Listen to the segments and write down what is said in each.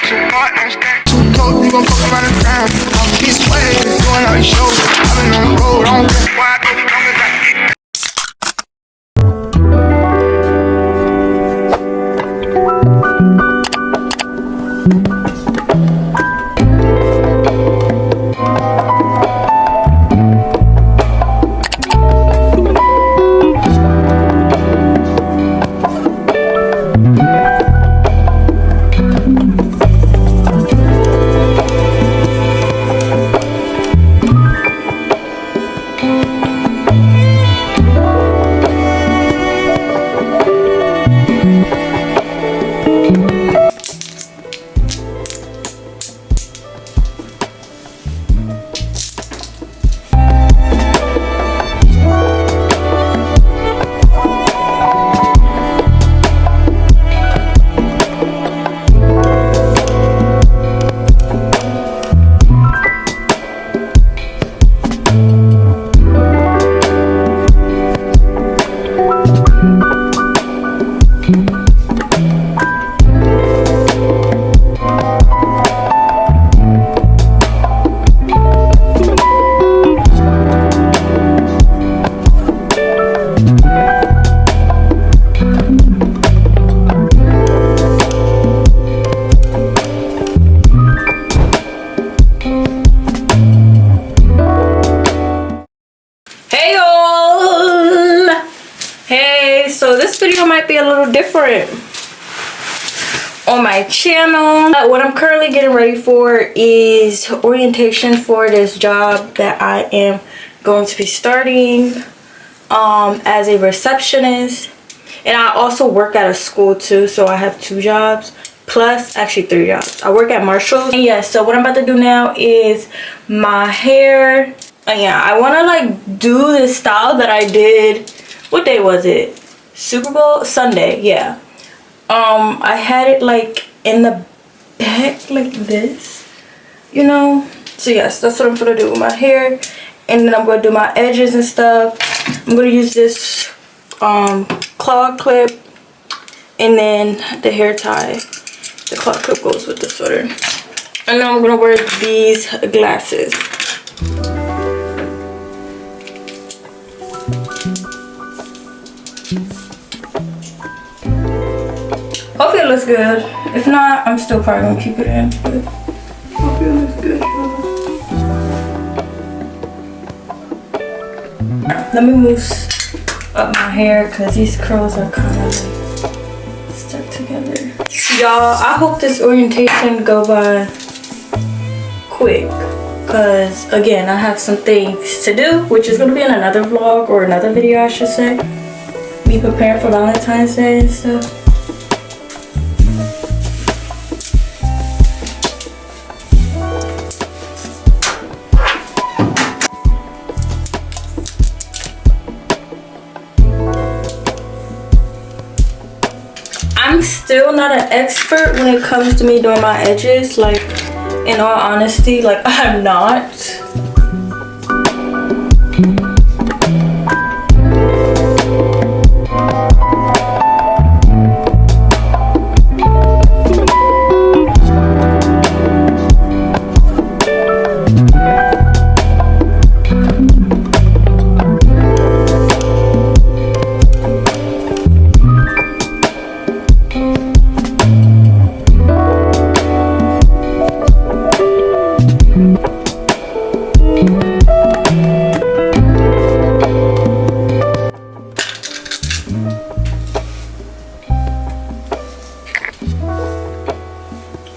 Too cold, you gon' fuck around and drown. I'll be sweating, doing all these shows. I've been on the road, I don't care why I go long as I get. So this video might be a little different on my channel. What I'm currently getting ready for is orientation for this job that I am going to be starting as a receptionist. And I also work at a school too, so I have 2 jobs, plus actually 3 jobs. I work at Marshall's. And yeah, so what I'm about to do now is my hair. And yeah, I want to like do this style that I did. What day was it? Super Bowl Sunday. Yeah. I had it like in the back like this, you know. So yes, that's what I'm gonna do with my hair. And then I'm gonna do my edges and stuff. I'm gonna use this claw clip, and then the hair tie. The claw clip goes with the sweater. And then I'm gonna wear these glasses. Hopefully it looks good. If not, I'm still probably gonna keep it in. But hopefully it looks good. Let me mousse up my hair because these curls are kind of like stuck together. Y'all, I hope this orientation go by quick, because again, I have some things to do, which is gonna be in another vlog or another video, I should say. Me preparing for Valentine's Day and stuff. I'm still not an expert when it comes to me doing my edges, like in all honesty, like I'm not.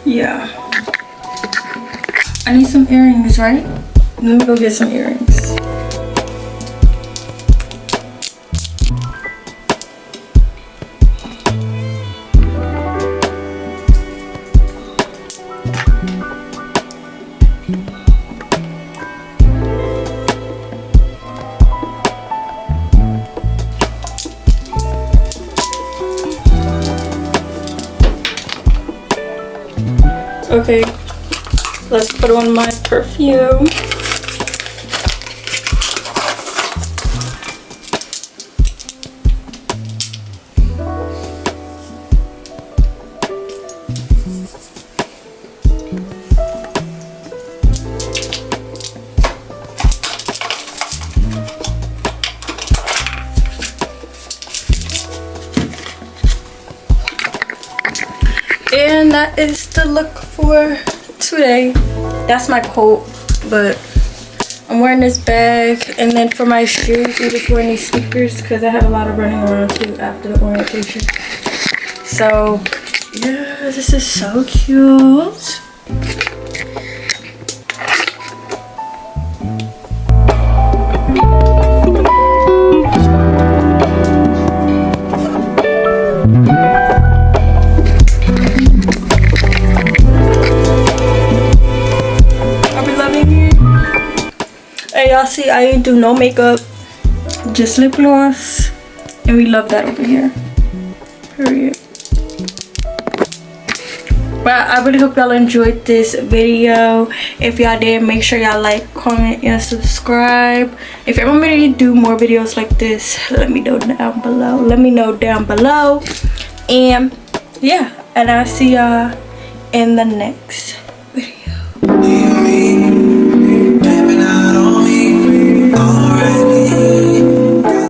Yeah, I need some earrings, right? Let me go get some earrings. Okay, let's put on my perfume. And that is the look for today. That's my coat, but I'm wearing this bag. And then for my shoes, I'm just wearing these sneakers because I have a lot of running around too after the orientation. So yeah, this is so cute. Y'all see I do no makeup, just lip gloss, and we love that over here, period. But I really hope y'all enjoyed this video. If y'all did, make sure y'all like, comment, and subscribe. If you want me to do more videos like this, let me know down below. And yeah, and I'll see y'all in the next